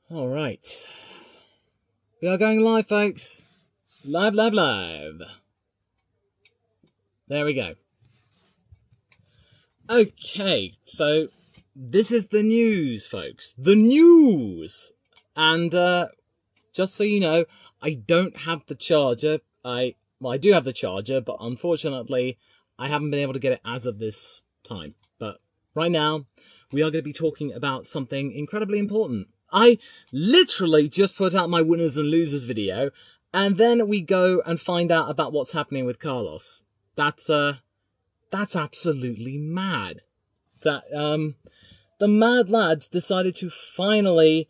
All right. We are going live, folks. Live, live, live. There we go. Okay, so this is the news, folks. The news! And just so you know, I don't have the charger. I do have the charger, but unfortunately, I haven't been able to get it as of this time. But right now, we are going to be talking about something incredibly important. I literally just put out my winners and losers video, and then we go and find out about what's happening with Carlos. That's absolutely mad. That the mad lads decided to finally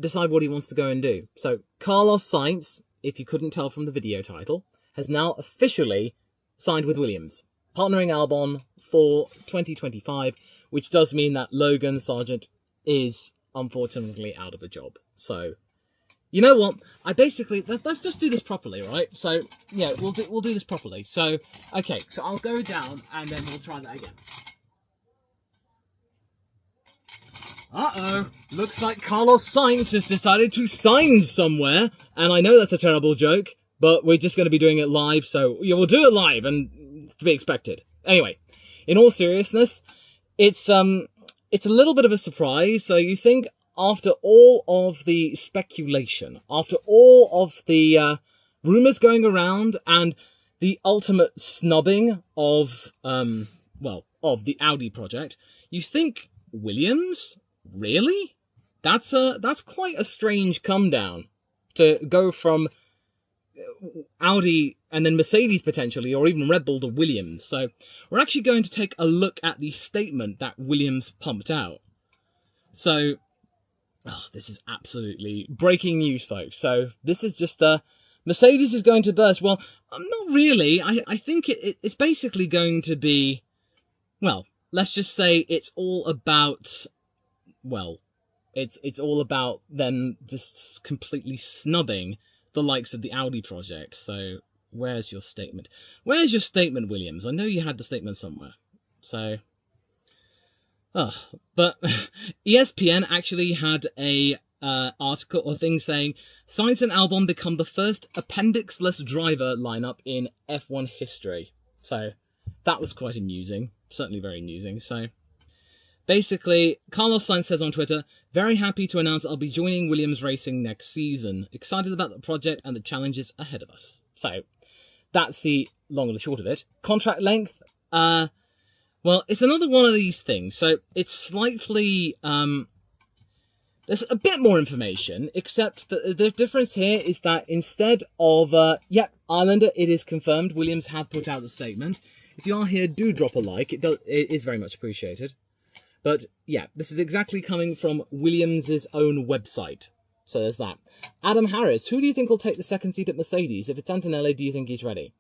decide what he wants to go and do. So Carlos Sainz, if you couldn't tell from the video title, has now officially signed with Williams, partnering Albon for 2025, which does mean that Logan Sargent is unfortunately out of a job. So, you know what? Let's just do this properly, right? So, yeah, we'll do this properly. So, okay, so I'll go down and then we'll try that again. Uh-oh, looks like Carlos Sainz has decided to sign somewhere, and I know that's a terrible joke, but we're just going to be doing it live, so yeah, we'll do it live, and it's to be expected. Anyway, in all seriousness, it's a little bit of a surprise. So you think after all of the speculation, after all of the rumors going around, and the ultimate snubbing of the Audi project, you think Williams? Really? That's quite a strange come down to go from Audi and then Mercedes potentially, or even Red Bull, to Williams. So we're actually going to take a look at the statement that Williams pumped out. So, this is absolutely breaking news, folks. So this is just Mercedes is going to burst. Well, not really. I think it's basically going to be, well, let's just say it's all about, it's all about them just completely snubbing the likes of the Audi project. So where's your statement? Where's your statement, Williams? I know you had the statement somewhere. So, but ESPN actually had a article or thing saying Sainz and Albon become the first appendix-less driver lineup in F1 history. So that was quite amusing, certainly very amusing. So basically, Carlos Sainz says on Twitter, "Very happy to announce I'll be joining Williams Racing next season. Excited about the project and the challenges ahead of us." So that's the long and the short of it. Contract length, well, it's another one of these things. So it's slightly, there's a bit more information, except that the difference here is that instead of, Islander, it is confirmed. Williams have put out the statement. If you are here, do drop a like. It is very much appreciated. But yeah, this is exactly coming from Williams' own website. So there's that. Adam Harris, who do you think will take the second seat at Mercedes? If it's Antonelli, do you think he's ready?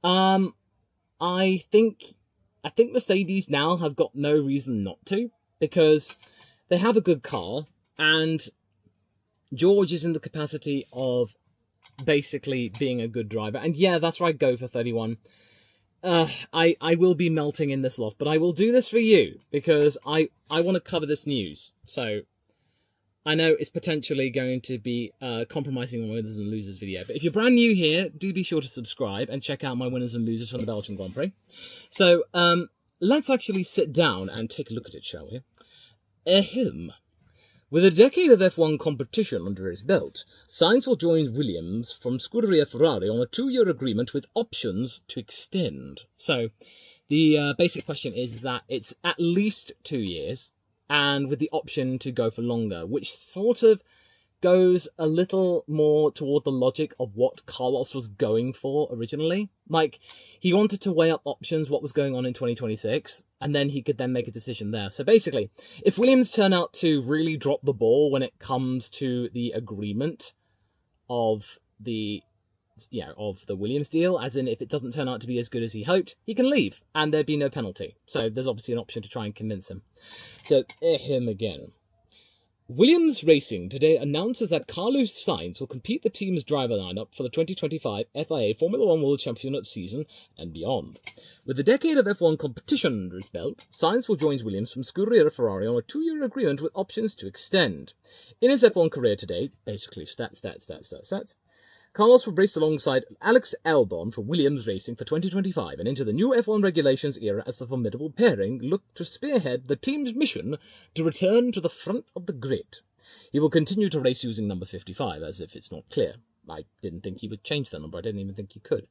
I think Mercedes now have got no reason not to, because they have a good car, and George is in the capacity of basically being a good driver. And yeah, that's right, go for 31. I will be melting in this loft, but I will do this for you, because I want to cover this news. So I know it's potentially going to be compromising my winners and losers video, but if you're brand new here, do be sure to subscribe and check out my winners and losers from the Belgian Grand Prix. So let's actually sit down and take a look at it, shall we? Ahem. With a decade of F1 competition under his belt, Sainz will join Williams from Scuderia Ferrari on a 2-year agreement with options to extend. So the basic question is that it's at least 2 years, and with the option to go for longer, which sort of goes a little more toward the logic of what Carlos was going for originally. Like, he wanted to weigh up options, what was going on in 2026, and then he could then make a decision there. So basically, if Williams turn out to really drop the ball when it comes to the agreement of the Williams deal, as in if it doesn't turn out to be as good as he hoped, he can leave, and there'd be no penalty. So there's obviously an option to try and convince him. So, him again. Williams Racing today announces that Carlos Sainz will complete the team's driver lineup for the 2025 FIA Formula One World Championship season and beyond. With a decade of F1 competition under his belt, Sainz will join Williams from Scuderia Ferrari on a 2-year agreement with options to extend. In his F1 career today, basically stats, Carlos will race alongside Alex Albon for Williams Racing for 2025 and into the new F1 regulations era as the formidable pairing look to spearhead the team's mission to return to the front of the grid. He will continue to race using number 55, as if it's not clear. I didn't think he would change the number, I didn't even think he could.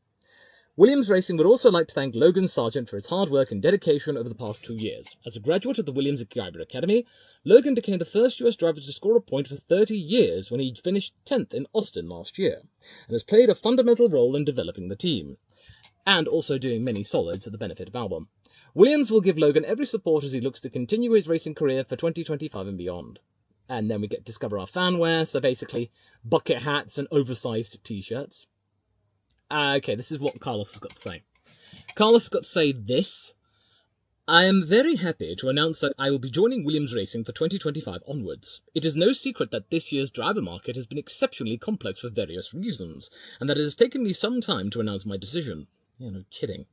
Williams Racing would also like to thank Logan Sargent for his hard work and dedication over the past 2 years. As a graduate of the Williams Driver Academy, Logan became the first US driver to score a point for 30 years when he finished 10th in Austin last year, and has played a fundamental role in developing the team, and also doing many solids at the benefit of Albon. Williams will give Logan every support as he looks to continue his racing career for 2025 and beyond. And then we get to discover our fanware, so basically bucket hats and oversized t-shirts. Okay, this is what Carlos has got to say. Carlos has got to say this. I am very happy to announce that I will be joining Williams Racing for 2025 onwards. It is no secret that this year's driver market has been exceptionally complex for various reasons, and that it has taken me some time to announce my decision. Yeah, no kidding.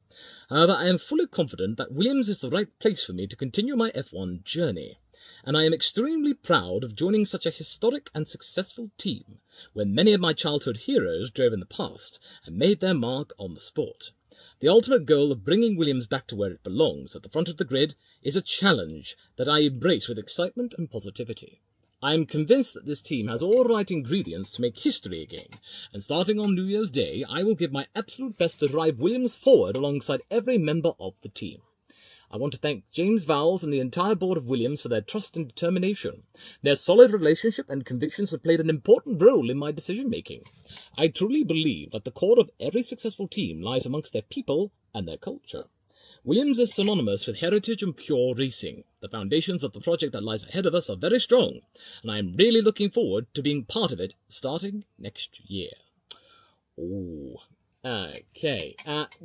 However, I am fully confident that Williams is the right place for me to continue my F1 journey, and I am extremely proud of joining such a historic and successful team, where many of my childhood heroes drove in the past and made their mark on the sport. The ultimate goal of bringing Williams back to where it belongs, at the front of the grid, is a challenge that I embrace with excitement and positivity. I am convinced that this team has all the right ingredients to make history again, and starting on New Year's Day, I will give my absolute best to drive Williams forward alongside every member of the team. I want to thank James Vowles and the entire board of Williams for their trust and determination. Their solid relationship and convictions have played an important role in my decision-making. I truly believe that the core of every successful team lies amongst their people and their culture. Williams is synonymous with heritage and pure racing. The foundations of the project that lies ahead of us are very strong, and I am really looking forward to being part of it starting next year. Ooh. Okay.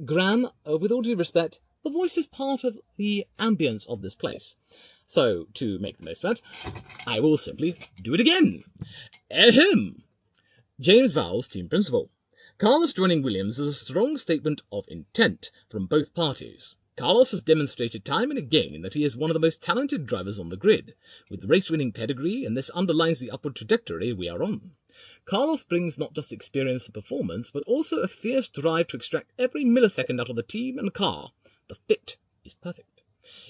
Graham, with all due respect, the voice is part of the ambience of this place. So, to make the most of it, I will simply do it again. Ahem! James Vowles, team principal. Carlos joining Williams is a strong statement of intent from both parties. Carlos has demonstrated time and again that he is one of the most talented drivers on the grid, with race-winning pedigree, and this underlines the upward trajectory we are on. Carlos brings not just experience and performance, but also a fierce drive to extract every millisecond out of the team and car. The fit is perfect.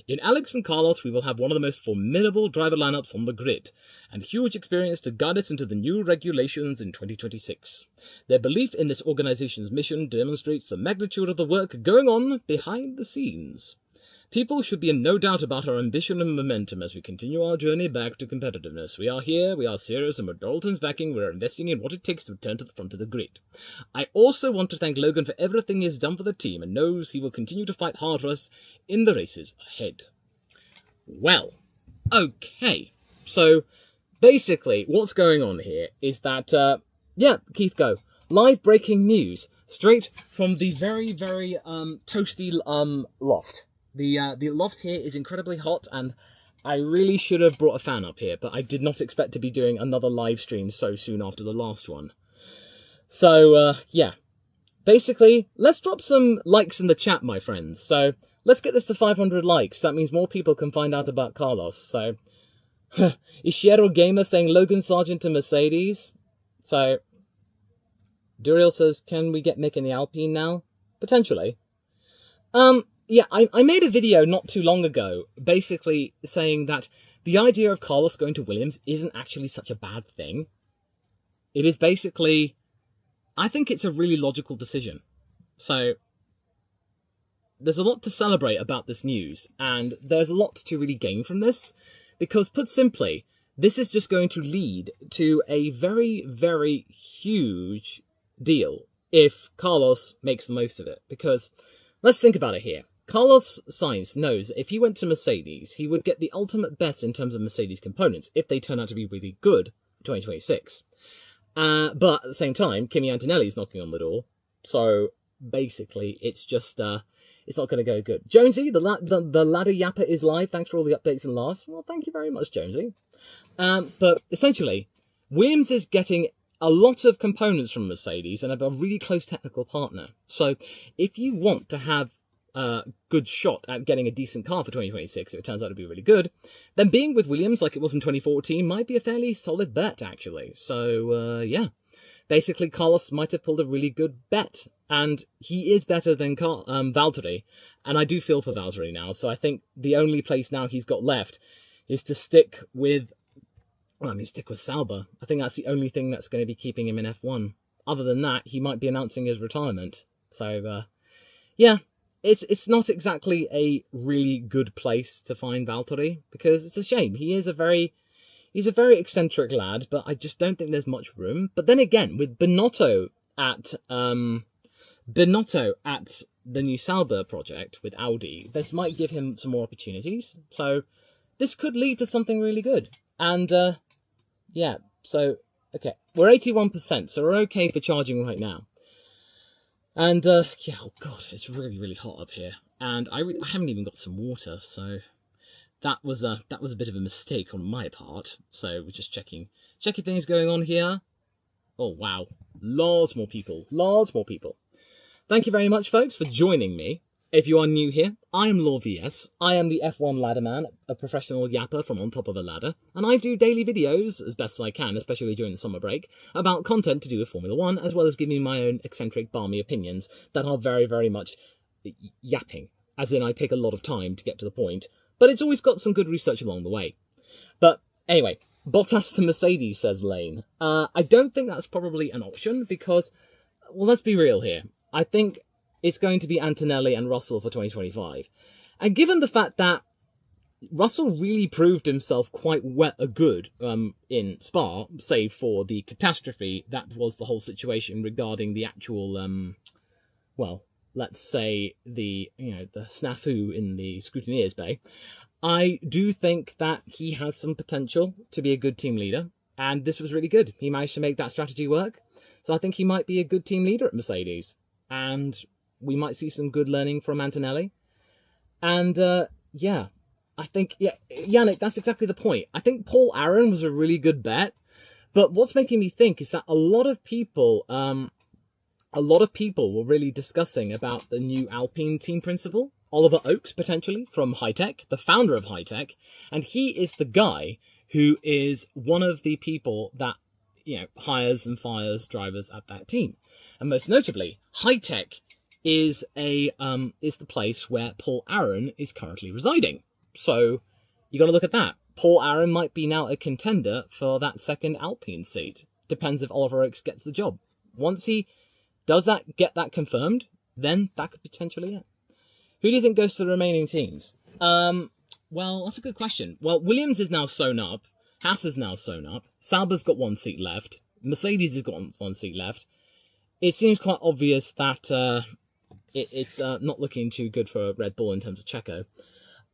In Alex and Carlos, we will have one of the most formidable driver lineups on the grid, and huge experience to guide us into the new regulations in 2026. Their belief in this organization's mission demonstrates the magnitude of the work going on behind the scenes. People should be in no doubt about our ambition and momentum as we continue our journey back to competitiveness. We are here, we are serious, and with Dalton's backing, we are investing in what it takes to return to the front of the grid. I also want to thank Logan for everything he has done for the team and knows he will continue to fight hard for us in the races ahead. Well, okay. So, basically, what's going on here is that, Keith, go. Live breaking news, straight from the very, very, toasty, loft. The loft here is incredibly hot, and I really should have brought a fan up here, but I did not expect to be doing another live stream so soon after the last one. So, yeah. Basically, let's drop some likes in the chat, my friends. So, let's get this to 500 likes. That means more people can find out about Carlos. So, Ishiero Gamer saying Logan Sargent to Mercedes. So, Duriel says, can we get Mick in the Alpine now? Potentially. Yeah, I made a video not too long ago, basically saying that the idea of Carlos going to Williams isn't actually such a bad thing. It is basically, I think it's a really logical decision. So, there's a lot to celebrate about this news, and there's a lot to really gain from this, because put simply, this is just going to lead to a very, very huge deal if Carlos makes the most of it, because let's think about it here. Carlos Sainz knows that if he went to Mercedes, he would get the ultimate best in terms of Mercedes components if they turn out to be really good for 2026. But at the same time, Kimi Antonelli's knocking on the door, so basically it's just, it's not going to go good. Jonesy, the ladder yapper is live. Thanks for all the updates and laughs. Well, thank you very much, Jonesy. But essentially, Williams is getting a lot of components from Mercedes and have a really close technical partner. So if you want to have a good shot at getting a decent car for 2026, if it turns out to be really good, then being with Williams like it was in 2014 might be a fairly solid bet, actually. So, yeah. Basically, Carlos might have pulled a really good bet, and he is better than Valtteri, and I do feel for Valtteri now, so I think the only place now he's got left is to stick with Sauber. I think that's the only thing that's going to be keeping him in F1. Other than that, he might be announcing his retirement. So, yeah, it's not exactly a really good place to find Valtteri, because it's a shame. He's a very eccentric lad, but I just don't think there's much room. But then again, with Binotto at the new Sauber project with Audi, this might give him some more opportunities. So this could lead to something really good. And yeah, so okay, we're 81%, so we're okay for charging right now. And yeah, oh god, it's really, really hot up here, and I haven't even got some water, so that was a bit of a mistake on my part. So we're just checking things going on here. Oh wow, lots more people. Thank you very much, folks, for joining me. If you are new here, I am LawVS. I am the F1 ladderman, a professional yapper from on top of a ladder, and I do daily videos, as best as I can, especially during the summer break, about content to do with Formula 1, as well as giving my own eccentric, balmy opinions that are very, very much yapping, as in I take a lot of time to get to the point, but it's always got some good research along the way. But anyway, Bottas to Mercedes, says Lane. I don't think that's probably an option because, well, let's be real here. I think it's going to be Antonelli and Russell for 2025. And given the fact that Russell really proved himself quite good in Spa, save for the catastrophe that was the whole situation regarding the actual, well, let's say the snafu in the scrutineer's bay, I do think that he has some potential to be a good team leader, and this was really good. He managed to make that strategy work, so I think he might be a good team leader at Mercedes, and we might see some good learning from Antonelli. And yeah, I think, yeah, Yannick, that's exactly the point. I think Paul Aron was a really good bet, but what's making me think is that a lot of people were really discussing about the new Alpine team principal, Oliver Oakes, potentially, from Hightech, the founder of Hightech, and he is the guy who is one of the people that, hires and fires drivers at that team. And most notably, Hightech is the place where Paul Aron is currently residing. So you got to look at that. Paul Aron might be now a contender for that second Alpine seat. Depends if Oliver Oakes gets the job. Once he does get that confirmed, then that could potentially it. Who do you think goes to the remaining teams? Well, that's a good question. Well, Williams is now sewn up. Haas is now sewn up. Sauber's got one seat left. Mercedes has got one seat left. It seems quite obvious that it's not looking too good for Red Bull in terms of Checo.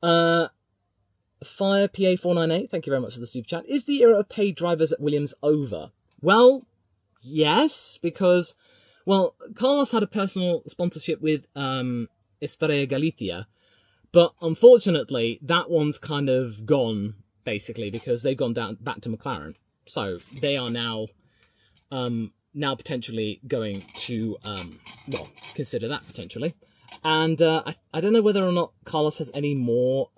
Fire PA498, thank you very much for the super chat. Is the era of paid drivers at Williams over? Well, yes, because, well, Carlos had a personal sponsorship with Estrella Galicia, but unfortunately, that one's kind of gone, basically, because they've gone back to McLaren. So they are now potentially going to, well, consider that potentially. And I don't know whether or not Carlos has any more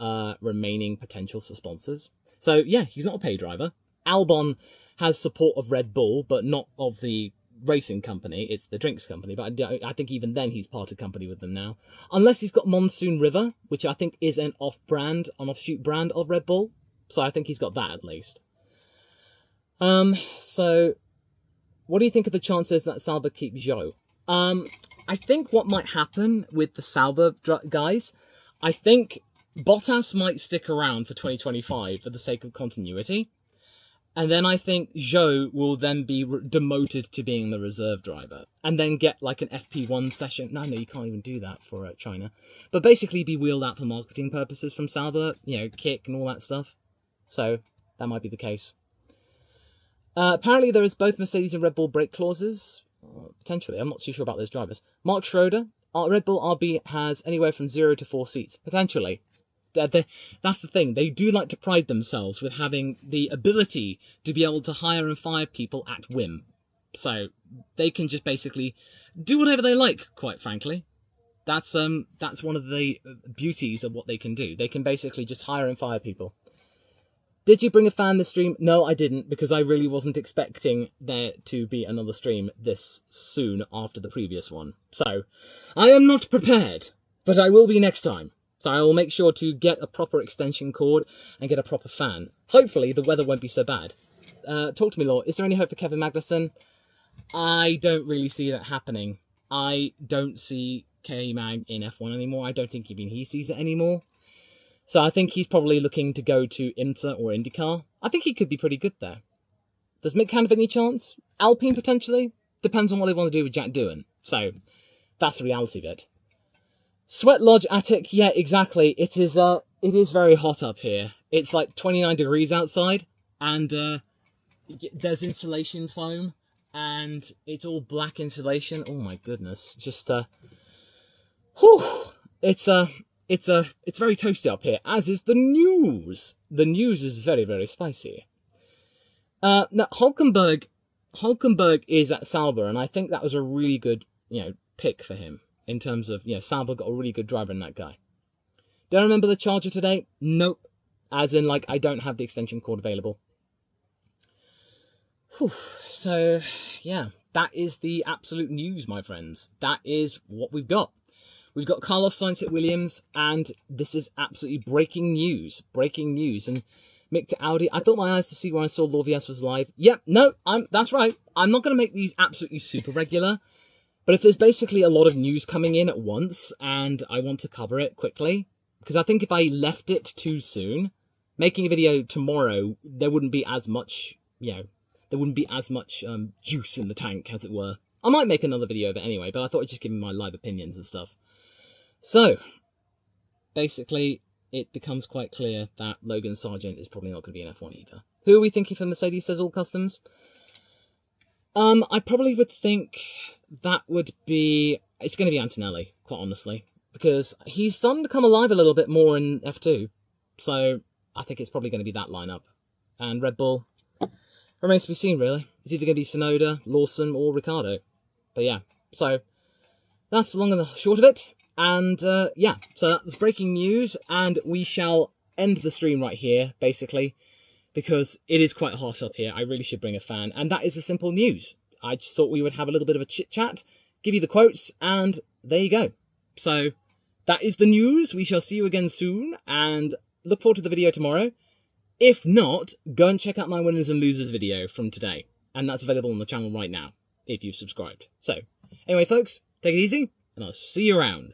remaining potentials for sponsors. So, yeah, he's not a pay driver. Albon has support of Red Bull, but not of the racing company. It's the drinks company. But I think even then he's parted company with them now. Unless he's got Monsoon River, which I think is an offshoot brand of Red Bull. So I think he's got that at least. So what do you think of the chances that Sauber keep Zhou? I think what might happen with the Sauber guys, I think Bottas might stick around for 2025 for the sake of continuity. And then I think Zhou will then be demoted to being the reserve driver. And then get like an FP1 session. No, you can't even do that for China. But basically be wheeled out for marketing purposes from Sauber. Kick and all that stuff. So that might be the case. Apparently there is both Mercedes and Red Bull brake clauses. Potentially, I'm not too sure about those drivers. Mark Schroeder, Red Bull RB has anywhere from 0 to 4 seats. Potentially. That's the thing. They do like to pride themselves with having the ability to be able to hire and fire people at whim. So they can just basically do whatever they like, quite frankly. That's one of the beauties of what they can do. They can basically just hire and fire people. Did you bring a fan this stream? No, I didn't, because I really wasn't expecting there to be another stream this soon after the previous one. So, I am not prepared, but I will be next time. So I will make sure to get a proper extension cord and get a proper fan. Hopefully the weather won't be so bad. Talk to me, Law. Is there any hope for Kevin Magnussen? I don't really see that happening. I don't see K-Mag in F1 anymore. I don't think even he sees it anymore. So I think he's probably looking to go to IMSA or IndyCar. I think he could be pretty good there. Does Mick have any chance? Alpine, potentially? Depends on what they want to do with Jack Doohan. So, that's the reality of it. Sweat Lodge Attic, yeah, exactly. It is very hot up here. It's like 29 degrees outside, and there's insulation foam, and it's all black insulation. Oh my goodness. Just, whew. It's very toasty up here, as is the news. The news is very, very spicy. Now, Hulkenberg is at Sauber, and I think that was a really good, pick for him in terms of, Sauber got a really good driver in that guy. Do I remember the charger today? Nope. As in, I don't have the extension cord available. Whew. So, yeah, that is the absolute news, my friends. That is what we've got. We've got Carlos Sainz at Williams, and this is absolutely breaking news. Breaking news. And Mick to Audi. I thought my eyes to see when I saw LawVS was live. Yep, no, that's right. I'm not going to make these absolutely super regular. But if there's basically a lot of news coming in at once, and I want to cover it quickly, because I think if I left it too soon, making a video tomorrow, there wouldn't be as much, there wouldn't be as much juice in the tank, as it were. I might make another video of it anyway, but I thought I'd just give my live opinions and stuff. So, basically, it becomes quite clear that Logan Sargent is probably not going to be in F1 either. Who are we thinking for Mercedes, says All Customs? I probably would think that would be... It's going to be Antonelli, quite honestly. Because he's starting to come alive a little bit more in F2. So, I think it's probably going to be that lineup. And Red Bull remains to be seen, really. It's either going to be Tsunoda, Lawson, or Ricciardo. But yeah, so that's the long and the short of it. And, yeah, so that's breaking news, and we shall end the stream right here, basically, because it is quite hot up here. I really should bring a fan, and that is the simple news. I just thought we would have a little bit of a chit-chat, give you the quotes, and there you go. So, that is the news. We shall see you again soon, and look forward to the video tomorrow. If not, go and check out my winners and losers video from today, and that's available on the channel right now, if you've subscribed. So, anyway, folks, take it easy, and I'll see you around.